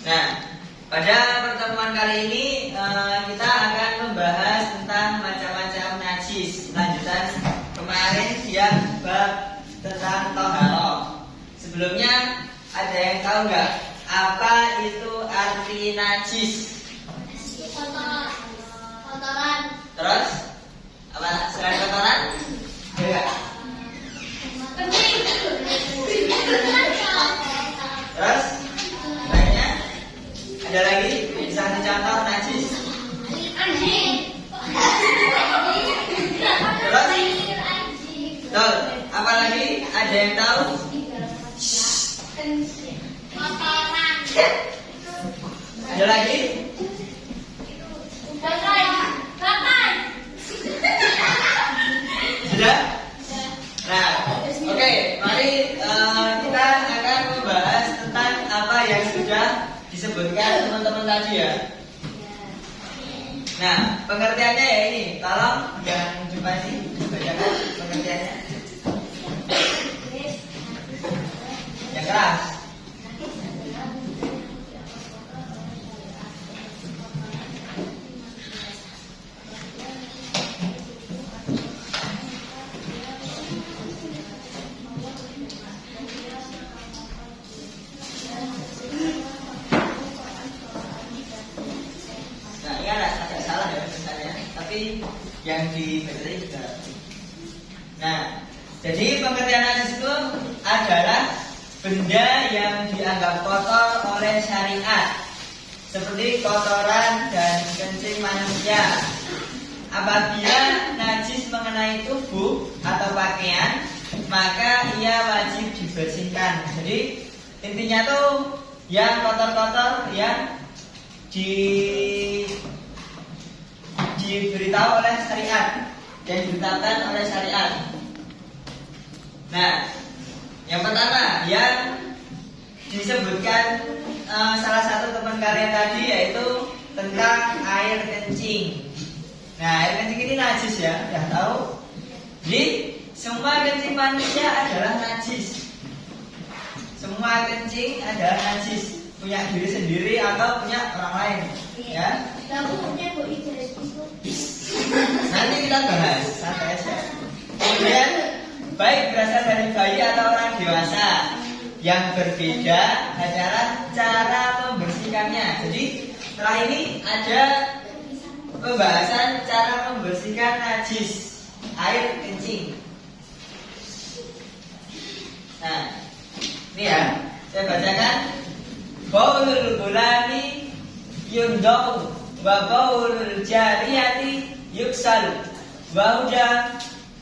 Nah, pada pertemuan kali ini kita akan membahas tentang macam-macam najis. Lanjutan kemarin yang bab tentang toharoh. Sebelumnya ada yang tahu nggak apa itu arti najis? Kotoran. Terus apa selain kotoran? Enggak. Terus lainnya ada lagi bisa dicontoh najis. Terus tuh apa lagi ada yang tahu? Kotoran. Ada lagi? Sudah? Nah, oke, mari kita akan membahas tentang apa yang sudah disebutkan teman-teman tadi ya. Nah, pengertiannya ya ini. Tolong yang Jupasi bacakan pengertiannya. Yang keras. Yang dibaca juga. Nah, jadi pengertian najis itu adalah benda yang dianggap kotor oleh syariat, seperti kotoran dan kencing manusia. Apabila najis mengenai tubuh atau pakaian, maka ia wajib dibersihkan. Jadi intinya tuh yang kotor-kotor yang diberitahu oleh syariat, yang ditetapkan oleh syariat. Nah, yang pertama yang disebutkan salah satu teman kalian tadi yaitu tentang air kencing. Nah, air kencing ini najis ya, udah tahu? Jadi semua kencing manusia adalah najis. Semua kencing adalah najis, punya diri sendiri atau punya orang lain, ya. Nanti kita bahas, santai aja. Kemudian baik berasal dari bayi atau orang dewasa, yang berbeda adalah cara membersihkannya. Jadi setelah ini ada pembahasan cara membersihkan najis air kencing. Nah, ini ya, saya bacakan. Baulul gulami yundau wa baulul jariyati yuksalu wa huja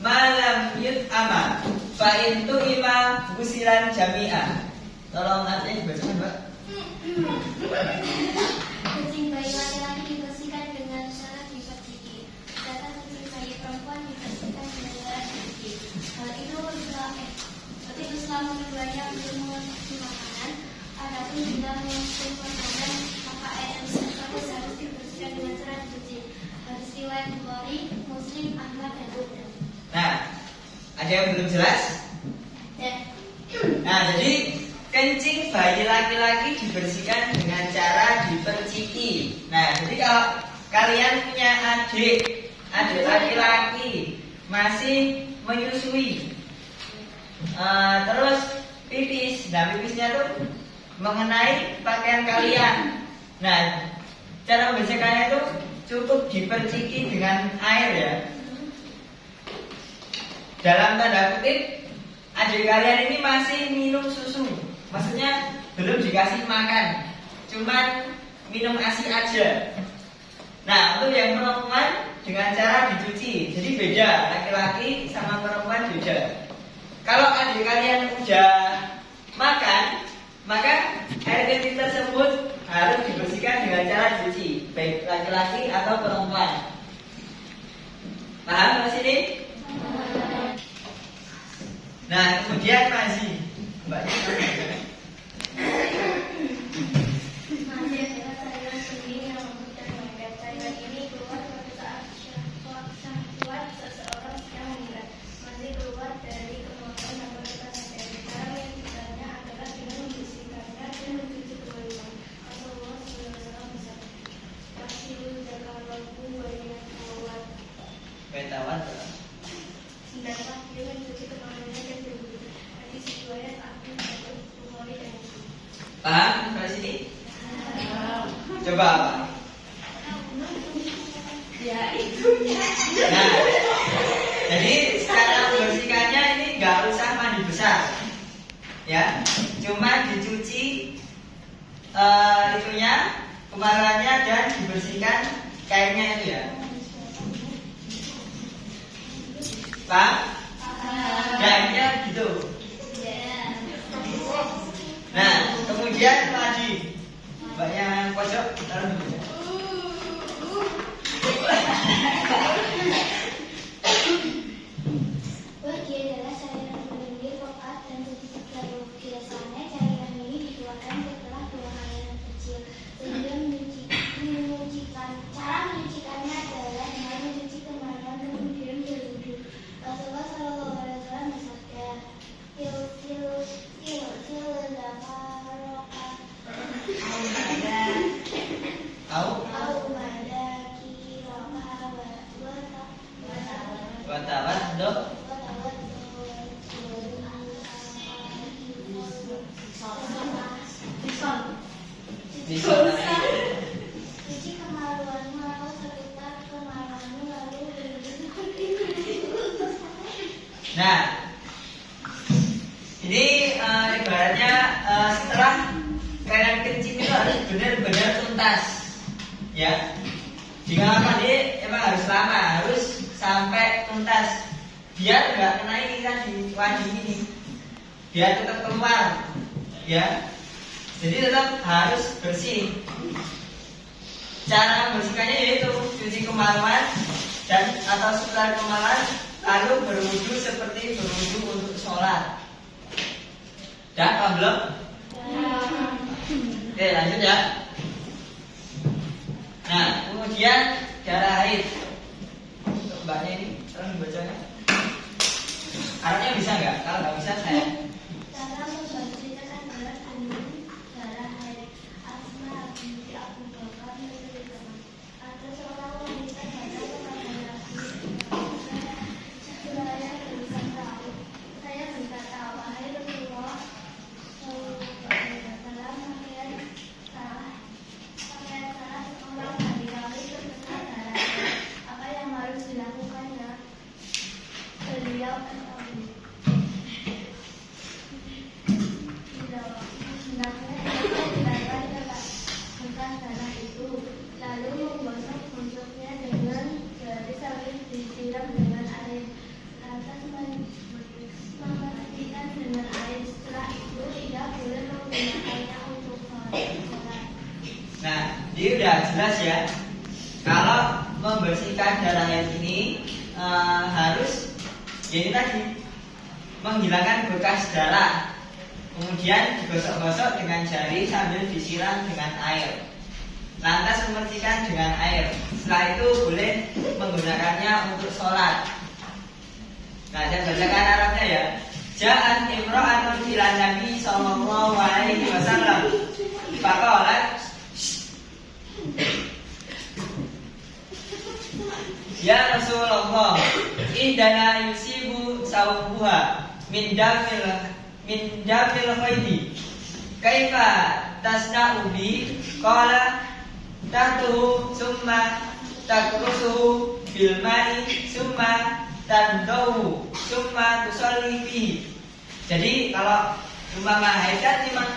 malam yut'ama fa in tu'ima gusilan jami'a. Tolong artinya dibacakan, Mbak. Kencing bayi laki-laki dibersihkan dengan cara diperciki, sedangkan kencing bayi perempuan dibersihkan dengan cara dicuci. Hal itu seperti selama keduanya belum mengonsumsi makanan. Adapun bila mengonsumsi makanan, maka air yang tersebut harus dibersihkan dengan cara dicuci. Hadis riwayat Bukhari, Muslim, Ahmad, dan Abu. Nah, ada yang belum jelas? Ya. Nah, jadi kencing bayi laki-laki dibersihkan dengan cara diperciki. Nah, jadi kalau kalian punya adik laki-laki masih menyusui, terus pipis, nah pipisnya tuh mengenai pakaian kalian. Nah, cara membersihkannya itu cukup diperciki dengan air ya. Dalam tanda kutip, adik kalian ini masih minum susu, maksudnya belum dikasih makan, cuman minum ASI aja. Nah, untuk yang perempuan dengan cara dicuci, jadi beda, laki-laki sama perempuan beda. Kalau adik kalian udah makan, maka air kencing tersebut harus dibersihkan dengan cara dicuci, baik laki-laki atau perempuan. Paham di sini? Nah, kemudian masih Mbaknya Masih adalah cairan sendiri yang memberikan mengikat. Cairan ini keluar pada saat syahwat seseorang sedang mengikat. Masih keluar hendaklah dia mencuci kemaluannya dan berbudi. Hadis riwayat Ahmad dan Bukhari dan Muslim. Paham sampai sini? Coba apa? Ya itu. Nah, jadi secara membersihkannya ini nggak usah mandi besar, ya, cuma dicuci itunya, kemaluannya dan dibersihkan kainnya itu ya. Paham? Kainnya gitu. Nah, kemudian lagi mbaknya pojok taruh dulu ya. Wadi adalah cairan berlendir pekat dan biasanya cairan ini dikeluarkan setelah buang air kecil. Sehingga cara menyucikannya adalah dengan mencuci kemaluan dan kemudian berwudu. Rasulullah Shallallahu Alaihi Wasallam bersabda, Tahu? Wartawan dok. Bisa namanya. Cuci kemaluanmu atau sekitar kemaluanmu lalu Nah, ini ibaratnya setelah kalian kencing itu harus benar-benar tuntas, ya. Jika mandi emang harus lama, harus sampai tuntas, biar nggak kena ini tadi wajib ini, biar tetap keluar, ya. Jadi tetap harus bersih. Cara membersihkannya yaitu cuci kemaluan dan atau setelah kemaluan, lalu berwudu seperti berwudu untuk sholat. Dan paham belum? Oke, lanjut ya. Nah, kemudian darah haid. Untuk mbaknya ini, tolong dibacanya. Arabnya bisa nggak? Kalau nggak bisa saya. cara membersihkan adalah kandung darah haid. Asma binti Abu Bakar menceritakan, ada seorang wanita datang kepada Nabi. Saya berkata, wahai Rasulullah, dalam pakaian salah seorang hari-hari terkena darah haid. Apa yang harus dilakukannya? Beliau lalu menggosok punggungnya dengan jari sambil disiram dengan air, lantas mematikan dengan air. Setelah itu tidak boleh menggunakannya untuk sholat. Nah, ini udah jelas ya. Kalau membersihkan darah haid ini harus, ya ini tadi, menghilangkan bekas darah. Kemudian digosok-gosok dengan jari sambil disiram dengan air. Lantas membersihkan dengan air. Setelah itu boleh menggunakannya untuk sholat. Nah, saya bacakan Arabnya ya. Ja'at imra'atun ila Nabi sallallahu alaihi wasallam. Faqalat, ya Rasulullah, indana yusibu sawbuha min damil khaidi. Kaifa tasna'u bi? Qala tahtuhu summa takrusuhu bil ma'i summa tandahu summa tusalli fihi. Jadi kalau umpama haid kan memang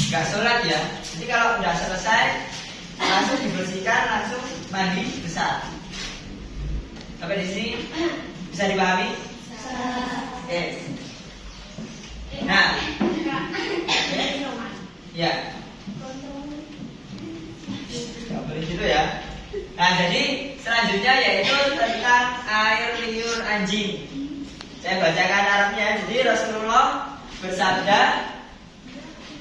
nggak sholat ya. Jadi kalau udah selesai langsung dibersihkan, langsung mandi besar. Sampai di sini bisa dipahami? Oke. Nah, ya. Nggak boleh gitu ya. Nah, jadi selanjutnya yaitu tentang air liur anjing. Saya bacakan Arabnya. Jadi Rasulullah bersabda,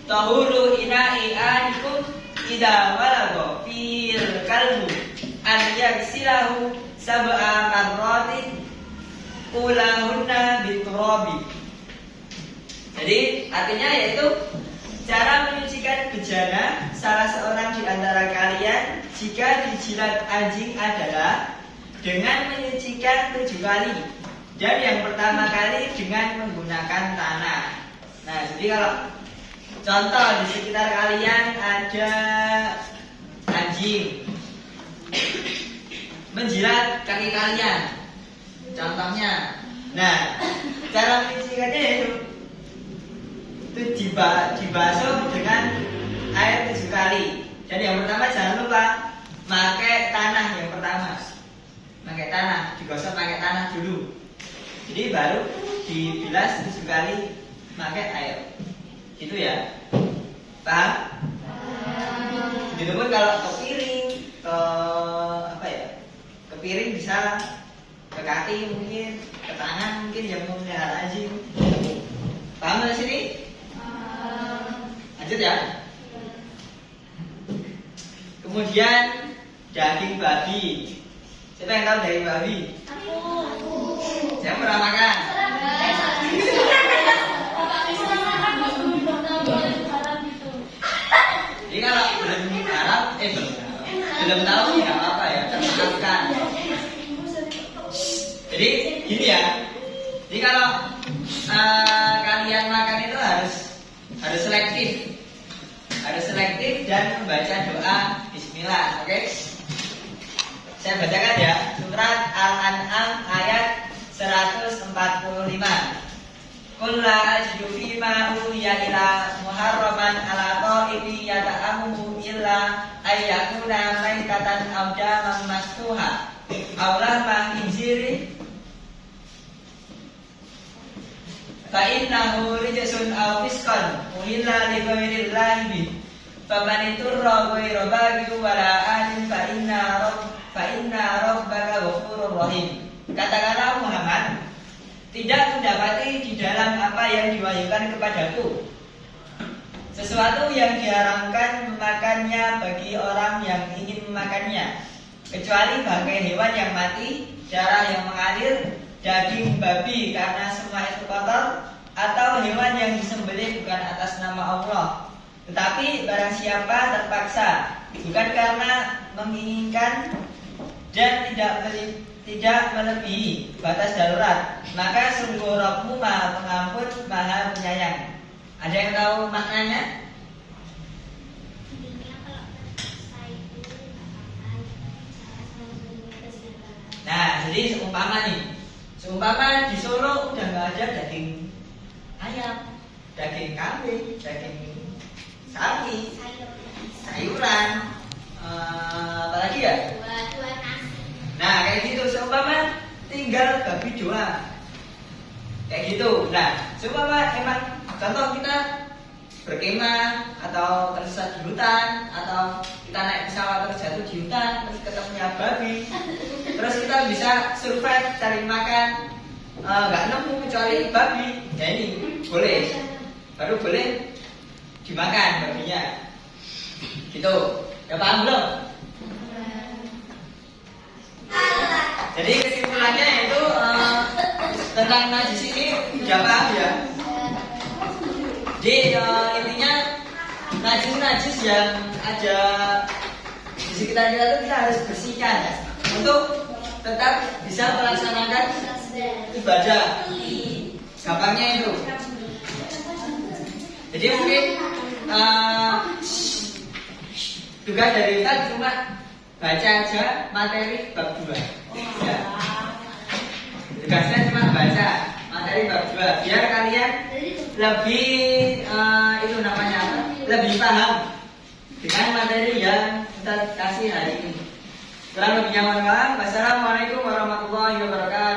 tahuru ina'i ahadikum idza walagha fil kalbu an yaghsilahu sab'a marratin ulahunna biturabi. Jadi artinya yaitu cara menyucikan bejana salah seorang di antara kalian jika dijilat anjing adalah dengan menyucikan 7 kali Dan yang pertama kali dengan menggunakan tanah. Nah, jadi kalau contoh di sekitar kalian ada anjing menjilat kaki kalian, contohnya. Nah, cara menyingkatnya itu dibasuh dengan air 7 kali. Dan yang pertama jangan lupa pakai tanah yang pertama, pakai tanah, digosok pakai tanah dulu. Jadi baru dibilas 7 kali pakai air. Gitu ya. Paham? Begitu pun kalau ke piring, ke apa ya? Ke piring bisa, ke kaki mungkin, ke tangan mungkin yang mau melihara anjing. Paham di sini? Lanjut ya. Kemudian daging babi. Siapa yang tahu daging babi? Saya pernah makan. Jadi kalau belum Arab, belum tahu ya apa ya, termaafkan. Jadi gini ya. Jadi kalau kalian makan itu harus selektif dan membaca doa Bismillah. Oke? Saya bacakan ya, surat Al-An'am ayat 145. Qul la ajidu fima uhiya ila muharraman ala ta'ibi yata'amuhu illa ayyakuna maitatan aw daman masfuha aw lahma khinzirin fa innahu rijsun aw fisqan uhilla li ghairillahi bih faman iturra ghairu baghin wala adin fa inna rabbaka ghafurur rahim. Katakanlah Muhammad, tidak mendapati di dalam apa yang diwahyukan kepadaku sesuatu yang diharamkan memakannya bagi orang yang ingin memakannya, kecuali bangkai hewan yang mati, darah yang mengalir, daging babi karena semua itu kotor, atau hewan yang disembelih bukan atas nama Allah. Tetapi barang siapa terpaksa, bukan karena menginginkan dan tidak melebihi batas darurat, maka sungguh Rabbmu Maha Pengampun, Maha Penyayang. Ada yang tahu maknanya? Nah, jadi seumpama di Solo udah nggak ada daging ayam, daging kambing, daging sapi, sayuran, apalagi ya? Nah, kayak gitu. Seumpama tinggal babi doang, kayak gitu. Nah, seumpama emang contoh kita berkemah atau tersesat di hutan, atau kita naik pesawat terjatuh di hutan, terus ketemunya babi, terus kita bisa survive cari makan, nggak nemu kecuali babi. Ya ini boleh, baru boleh dimakan babinya. Gitu. Ya paham belum? Jadi kesimpulannya itu tentang najis ini udah paham ya. Jadi intinya najis yang ada di sekitar kita itu kita harus bersihkan ya, untuk tetap bisa melaksanakan ibadah. Gampangnya itu. Jadi mungkin tugas dari Ustaz cuma baca aja materi bab 2 ya. Tugasnya cuma baca materi bab 2 biar kalian lebih itu namanya apa? Lebih paham dengan materi yang kita kasih hari ini. Kurang lebihnya mohon maaf. Wassalamualaikum warahmatullahi wabarakatuh.